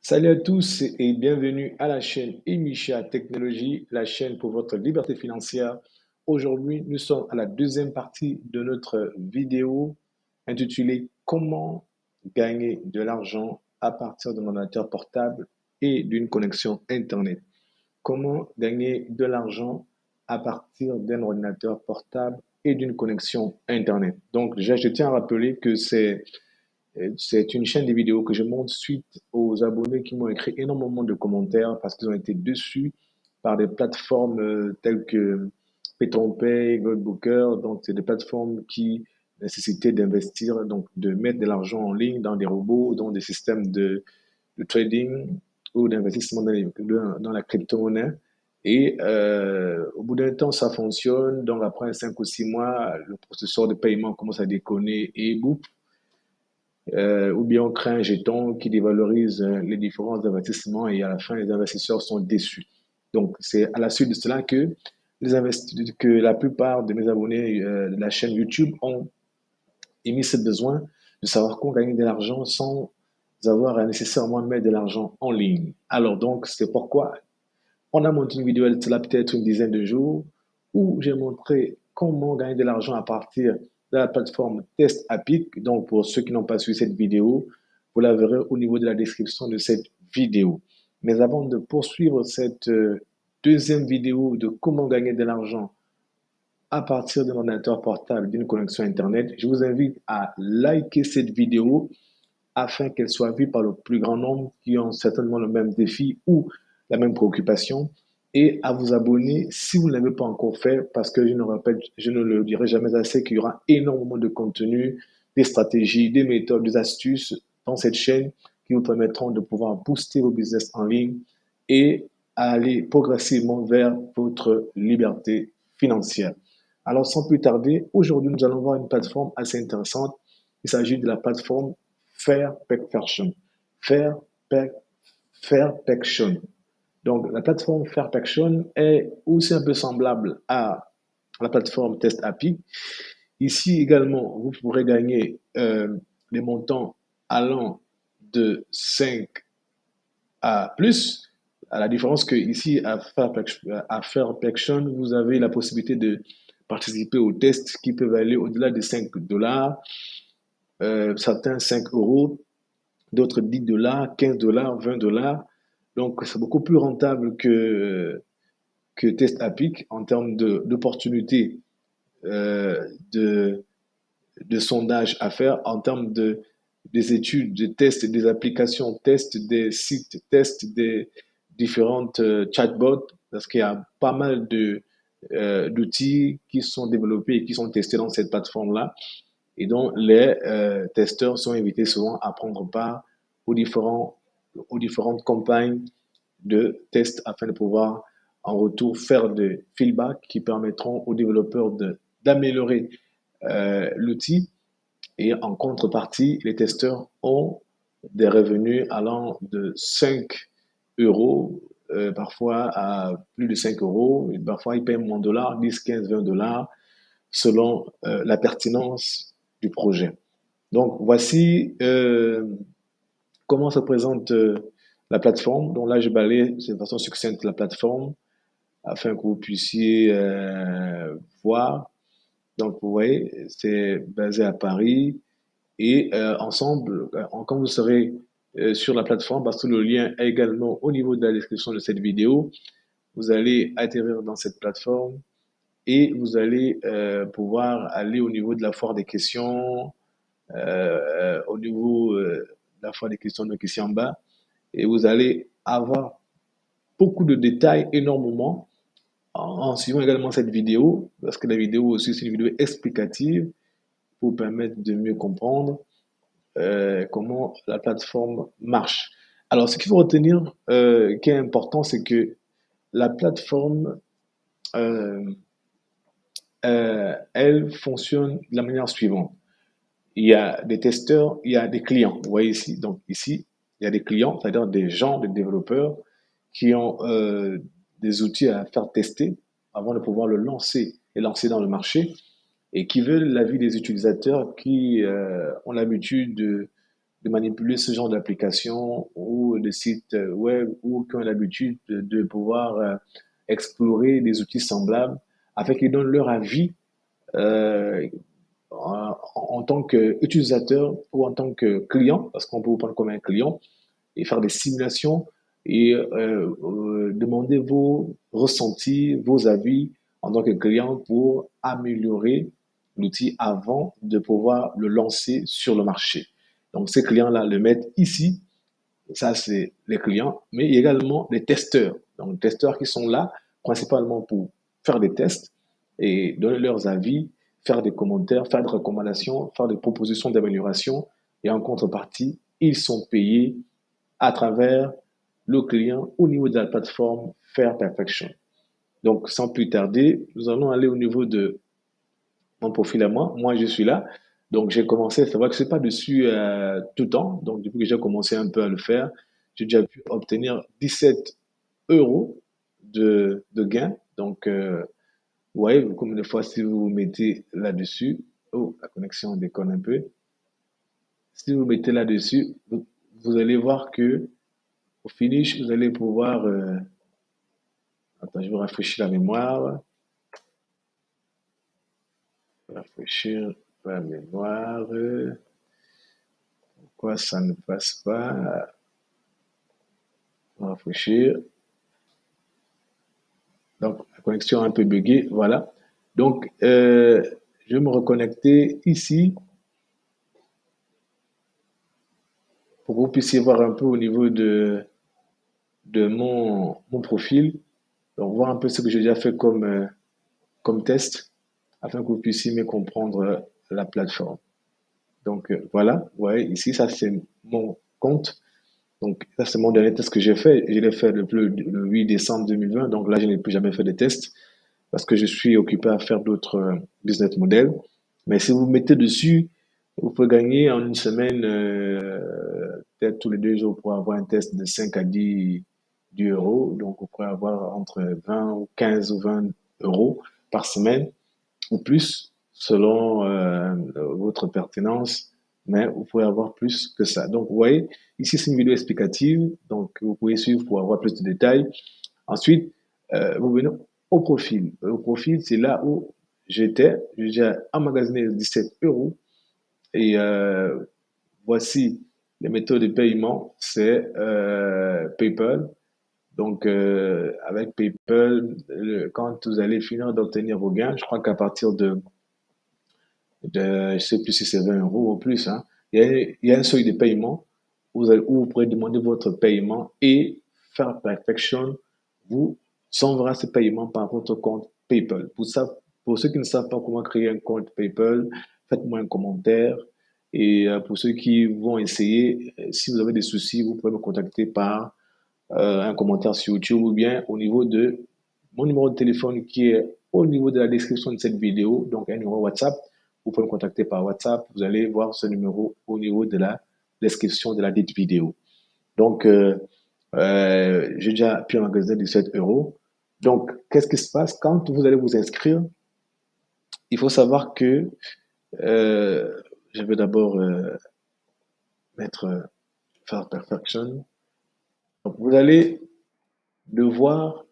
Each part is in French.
Salut à tous et bienvenue à la chaîne Emisha Technologie, la chaîne pour votre liberté financière. Aujourd'hui, nous sommes à la deuxième partie de notre vidéo intitulée Comment gagner de l'argent à partir d'un ordinateur portable et d'une connexion Internet. Comment gagner de l'argent à partir d'un ordinateur portable et d'une connexion Internet. Donc, déjà, je tiens à rappeler que c'est une chaîne de vidéos que je monte suite aux abonnés qui m'ont écrit énormément de commentaires parce qu'ils ont été déçus par des plateformes telles que PetronPay, Goldbooker. Donc, c'est des plateformes qui nécessitaient d'investir, donc de mettre de l'argent en ligne dans des robots, dans des systèmes de trading ou d'investissement dans la crypto-monnaie. Et au bout d'un temps, ça fonctionne. Donc, après 5 ou 6 mois, le processus de paiement commence à déconner et boum, ou bien on crée un jeton qui dévalorise les différents investissements et à la fin, les investisseurs sont déçus. Donc, c'est à la suite de cela que la plupart de mes abonnés de la chaîne YouTube ont émis ce besoin de savoir comment gagner de l'argent sans avoir à nécessairement mettre de l'argent en ligne. Alors donc, c'est pourquoi on a monté une vidéo, cela peut-être une dizaine de jours, où j'ai montré comment gagner de l'argent à partir de la plateforme Test Apic. Donc, pour ceux qui n'ont pas suivi cette vidéo, vous la verrez au niveau de la description de cette vidéo. Mais avant de poursuivre cette deuxième vidéo de comment gagner de l'argent à partir d'un ordinateur portable, d'une connexion Internet, je vous invite à liker cette vidéo afin qu'elle soit vue par le plus grand nombre qui ont certainement le même défi ou la même préoccupation et à vous abonner si vous ne l'avez pas encore fait parce que je ne le dirai jamais assez qu'il y aura énormément de contenu, des stratégies, des méthodes, des astuces dans cette chaîne qui vous permettront de pouvoir booster vos business en ligne et aller progressivement vers votre liberté financière. Alors sans plus tarder, aujourd'hui nous allons voir une plateforme assez intéressante. Il s'agit de la plateforme Fairfaction. Fairfaction. Donc, la plateforme Fairfaction est aussi un peu semblable à la plateforme Test API. Ici également, vous pourrez gagner des montants allant de 5 à plus. À la différence que ici, à Fairfaction, vous avez la possibilité de participer aux tests qui peuvent aller au-delà de 5 dollars, certains 5 euros, d'autres 10 dollars, 15 dollars, 20 dollars. Donc, c'est beaucoup plus rentable que Test Apic en termes d'opportunités euh, de, de sondage à faire, en termes des études, des tests, des applications, tests des sites, tests des différentes chatbots, parce qu'il y a pas mal d'outils qui sont développés et qui sont testés dans cette plateforme-là et dont les testeurs sont invités souvent à prendre part aux différentes campagnes de tests afin de pouvoir en retour faire des feedbacks qui permettront aux développeurs d'améliorer l'outil et en contrepartie, les testeurs ont des revenus allant de 5 euros, parfois à plus de 5 euros, et parfois ils paient moins de dollars, 10, 15, 20 dollars, selon la pertinence du projet. Donc, voici comment se présente la plateforme. Donc là, je balaye de façon succincte la plateforme afin que vous puissiez voir. Donc, vous voyez, c'est basé à Paris. Et ensemble, quand vous serez sur la plateforme, parce que le lien est également au niveau de la description de cette vidéo, vous allez atterrir dans cette plateforme et vous allez pouvoir aller au niveau de la foire des questions, au niveau de la foire des questions, donc ici en bas, et vous allez avoir beaucoup de détails, énormément, en suivant également cette vidéo, parce que la vidéo aussi, c'est une vidéo explicative pour vous permettre de mieux comprendre comment la plateforme marche. Alors, ce qu'il faut retenir qui est important, c'est que la plateforme, euh, elle fonctionne de la manière suivante. Il y a des testeurs, il y a des clients. Vous voyez ici, donc ici, il y a des clients, c'est-à-dire des gens, des développeurs qui ont des outils à faire tester avant de pouvoir le lancer et lancer dans le marché et qui veulent l'avis des utilisateurs qui ont l'habitude de manipuler ce genre d'application ou de sites web ou qui ont l'habitude de pouvoir explorer des outils semblables afin qu'ils donnent leur avis euh, en tant qu'utilisateur ou en tant que client, parce qu'on peut vous prendre comme un client, et faire des simulations et demander vos ressentis, vos avis en tant que client pour améliorer l'outil avant de pouvoir le lancer sur le marché. Donc ces clients-là le mettent ici, ça c'est les clients, mais également les testeurs. Donc les testeurs qui sont là principalement pour faire des tests et donner leurs avis, faire des commentaires, faire des recommandations, faire des propositions d'amélioration. Et en contrepartie, ils sont payés à travers le client au niveau de la plateforme Fair Perfection. Donc, sans plus tarder, nous allons aller au niveau de mon profil à moi. Moi, je suis là. Donc, j'ai commencé, c'est vrai que je ne suis pas dessus tout le temps. Donc, depuis que j'ai commencé un peu à le faire, j'ai déjà pu obtenir 17 euros de gains. Donc, vous voyez, comme des fois, si vous vous mettez là-dessus, oh, la connexion déconne un peu. Si vous mettez là-dessus, vous allez voir que au finish, vous allez pouvoir attends, je vais rafraîchir la mémoire. Rafraîchir la mémoire. Pourquoi ça ne passe pas? Rafraîchir. Donc, la connexion est un peu buggée. Voilà. Donc, je vais me reconnecter ici pour que vous puissiez voir un peu au niveau de mon profil. Donc, voir un peu ce que j'ai déjà fait comme test afin que vous puissiez mieux comprendre la plateforme. Donc, voilà. Vous voyez, ici, ça, c'est mon compte. Donc, ça, c'est mon dernier test que j'ai fait. Je l'ai fait le 8 décembre 2020. Donc là, je n'ai plus jamais fait de test parce que je suis occupé à faire d'autres business models. Mais si vous mettez dessus, vous pouvez gagner en une semaine, peut-être tous les 2 jours, pour avoir un test de 5 à 10 euros. Donc, vous pourrez avoir entre 20 ou 15 ou 20 euros par semaine ou plus, selon votre pertinence, mais vous pouvez avoir plus que ça. Donc, vous voyez, ici, c'est une vidéo explicative, donc vous pouvez suivre pour avoir plus de détails. Ensuite, vous venez au profil. Au profil, c'est là où j'ai emmagasiné 17 euros et voici les méthodes de paiement, c'est PayPal. Donc, avec PayPal, quand vous allez finir d'obtenir vos gains, je crois qu'à partir je ne sais plus si c'est 20 euros ou plus, hein. Il y a un seuil de paiement où vous pourrez demander votre paiement et faire Perfection vous enverra ce paiement par votre compte PayPal. Pour ça, pour ceux qui ne savent pas comment créer un compte PayPal, faites-moi un commentaire. Et pour ceux qui vont essayer, si vous avez des soucis, vous pouvez me contacter par un commentaire sur YouTube ou bien au niveau de mon numéro de téléphone qui est au niveau de la description de cette vidéo, donc un numéro WhatsApp. Vous pouvez me contacter par WhatsApp. Vous allez voir ce numéro au niveau de la description de la dite vidéo. Donc, j'ai déjà pu emmagasiner 17 euros. Donc, qu'est-ce qui se passe quand vous allez vous inscrire? Il faut savoir que je vais d'abord mettre Faire Perfection. Donc, vous allez devoir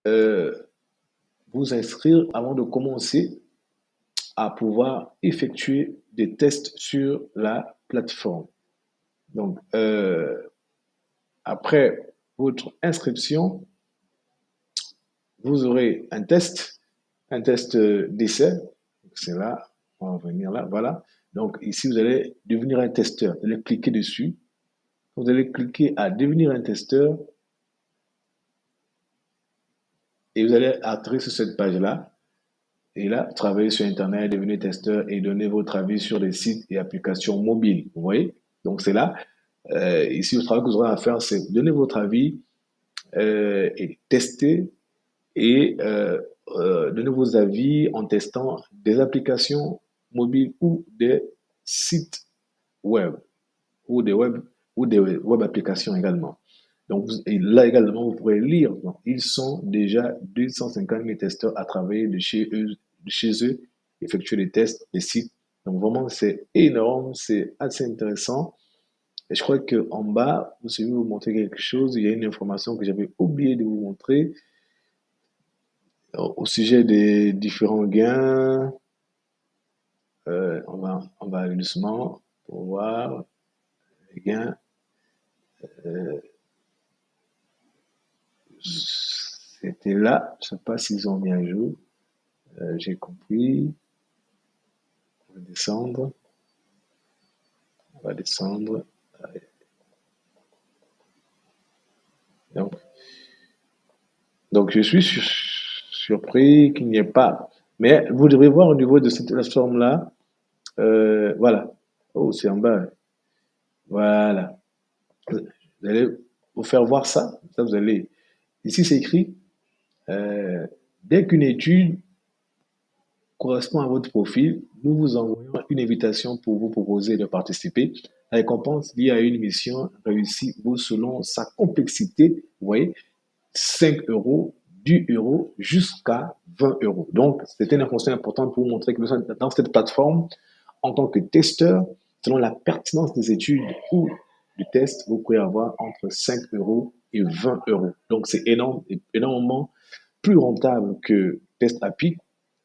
euh, vous inscrire avant de commencer à pouvoir effectuer des tests sur la plateforme. Donc, après votre inscription, vous aurez un test d'essai. C'est là, on va venir là, voilà. Donc ici, vous allez devenir un testeur. Vous allez cliquer dessus. Vous allez cliquer à devenir un testeur et vous allez atterrir sur cette page-là. Et là, travaillez sur Internet, devenez testeur et donnez votre avis sur les sites et applications mobiles. Vous voyez? Donc c'est là. Ici, le travail que vous aurez à faire, c'est donner votre avis et tester et donner vos avis en testant des applications mobiles ou des sites web ou des web applications également. Donc et là également, vous pourrez lire. Donc, ils sont déjà 250 000 testeurs à travailler de chez eux, effectuer des tests, des sites Donc vraiment, c'est énorme, c'est assez intéressant. Et je crois qu'en bas, je vais vous montrer quelque chose. Il y a une information que j'avais oublié de vous montrer au sujet des différents gains. On va aller doucement pour voir les gains. C'était là. Je ne sais pas s'ils ont mis à jour. J'ai compris. On va descendre. On va descendre. Donc, donc je suis surpris qu'il n'y ait pas. Mais vous devrez voir au niveau de cette plateforme-là. Voilà. Oh, c'est en bas. Voilà. Vous allez vous faire voir ça. Ça, vous allez. Ici, c'est écrit euh, dès qu'une étude correspond à votre profil, nous vous envoyons une invitation pour vous proposer de participer. La récompense liée à une mission réussie vaut selon sa complexité, vous voyez, 5 euros, 10 euros jusqu'à 20 euros. Donc, c'était une information importante pour vous montrer que dans cette plateforme, en tant que testeur, selon la pertinence des études ou du test, vous pouvez avoir entre 5 euros et 20 euros. Donc, c'est énorme, énormément plus rentable que Test API.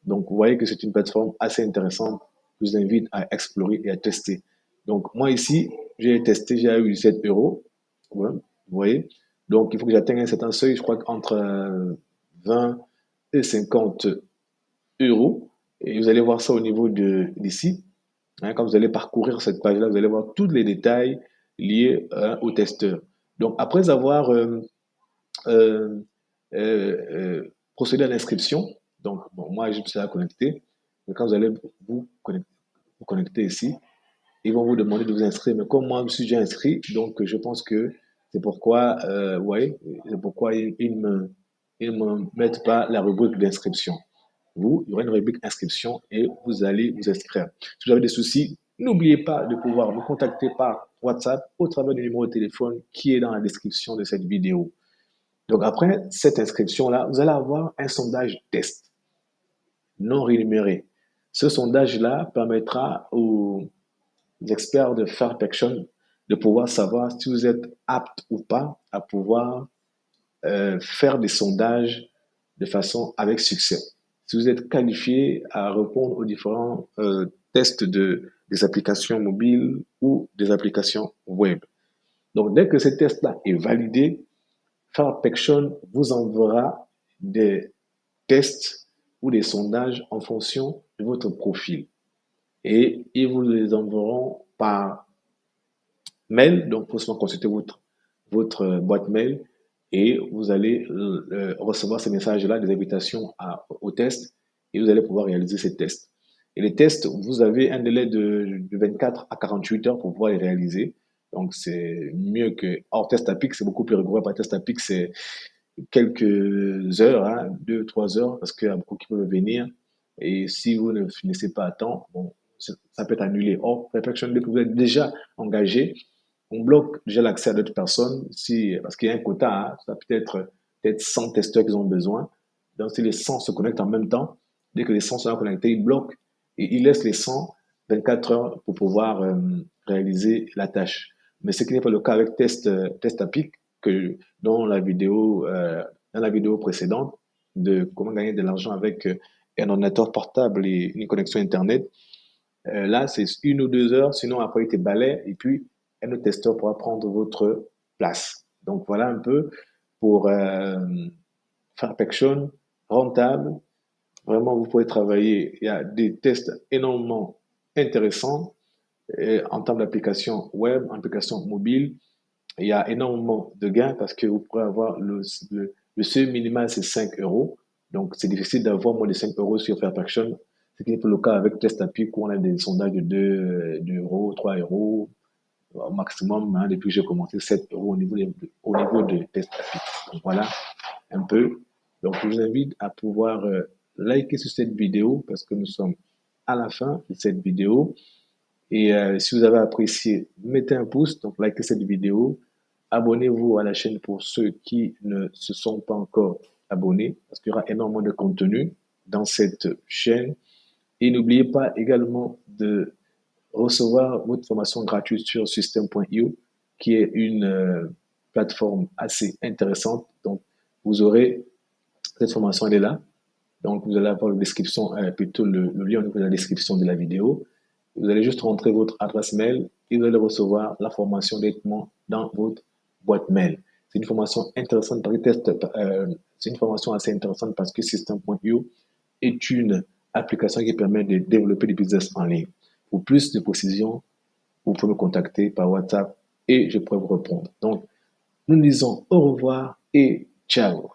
Donc, vous voyez que c'est une plateforme assez intéressante. Je vous invite à explorer et à tester. Donc, moi ici, j'ai testé, j'ai eu 7 euros. Ouais, vous voyez. Donc, il faut que j'atteigne un certain seuil, je crois qu'entre 20 et 50 euros. Et vous allez voir ça au niveau d'ici. Hein, quand vous allez parcourir cette page-là, vous allez voir tous les détails liés au testeur. Donc, après avoir euh, procédé à l'inscription, donc bon, moi je me suis connecté, mais quand vous allez vous connecter ici, ils vont vous demander de vous inscrire. Mais comme moi je me suis déjà inscrit, donc je pense que c'est pourquoi, ouais, c'est pourquoi ils me mettent pas la rubrique d'inscription. Vous, il y aura une rubrique inscription et vous allez vous inscrire. Si vous avez des soucis, n'oubliez pas de pouvoir me contacter par WhatsApp au travers du numéro de téléphone qui est dans la description de cette vidéo. Donc après cette inscription-là, vous allez avoir un sondage test non rémunéré. Ce sondage-là permettra aux experts de Fairfaction de pouvoir savoir si vous êtes apte ou pas à pouvoir faire des sondages de façon avec succès. Si vous êtes qualifié à répondre aux différents tests des applications mobiles ou des applications web. Donc, dès que ce test-là est validé, Fairfaction vous enverra des tests ou des sondages en fonction de votre profil. Et ils vous les enverront par mail, donc pour seulement consulter votre boîte mail et vous allez recevoir ces messages-là, des invitations au test et vous allez pouvoir réaliser ces tests. Et les tests, vous avez un délai de 24 à 48 heures pour pouvoir les réaliser. Donc, c'est mieux que hors test à pic, c'est beaucoup plus rigoureux. Par test à pic, c'est quelques heures, hein, 2, 3 heures, parce qu'il y a beaucoup qui peuvent venir. Et si vous ne finissez pas à temps, bon, ça peut être annulé. Or, Perfection, dès que vous êtes déjà engagé, on bloque déjà l'accès à d'autres personnes si, parce qu'il y a un quota, hein, ça peut être peut-être 100 testeurs qu'ils ont besoin. Donc, si les 100 se connectent en même temps, dès que les 100 sont connectés, ils bloquent et ils laissent les 100 24 heures pour pouvoir réaliser la tâche. Mais ce qui n'est pas le cas avec Test Apic, que dans la vidéo précédente de comment gagner de l'argent avec un ordinateur portable et une connexion Internet. Là, c'est 1 ou 2 heures, sinon après, il te balaie et puis un autre testeur pourra prendre votre place. Donc voilà un peu pour Fairfaction, rentable. Vraiment, vous pouvez travailler. Il y a des tests énormément intéressants en termes d'application web, application mobile. Il y a énormément de gains parce que vous pourrez avoir le seuil minimal, c'est 5 euros. Donc, c'est difficile d'avoir moins de 5 euros sur Fairfaction. Ce qui n'est pas le cas avec TestApic où on a des sondages de 2 euros, 3 euros au maximum. Hein, depuis que j'ai commencé, 7 euros au niveau de TestApic. Donc, voilà un peu. Donc, je vous invite à pouvoir liker sur cette vidéo parce que nous sommes à la fin de cette vidéo. Et si vous avez apprécié, mettez un pouce, donc likez cette vidéo. Abonnez-vous à la chaîne pour ceux qui ne se sont pas encore abonnés, parce qu'il y aura énormément de contenu dans cette chaîne. Et n'oubliez pas également de recevoir votre formation gratuite sur System.io, qui est une plateforme assez intéressante. Donc, vous aurez cette formation, elle est là. Donc, vous allez avoir la description, plutôt le lien au niveau de la description de la vidéo. Vous allez juste rentrer votre adresse mail et vous allez recevoir la formation directement dans votre boîte mail. C'est une formation intéressante c'est une formation assez intéressante parce que System.io est une application qui permet de développer des business en ligne. Pour plus de précisions, vous pouvez me contacter par WhatsApp et je pourrai vous répondre. Donc, nous disons au revoir et ciao.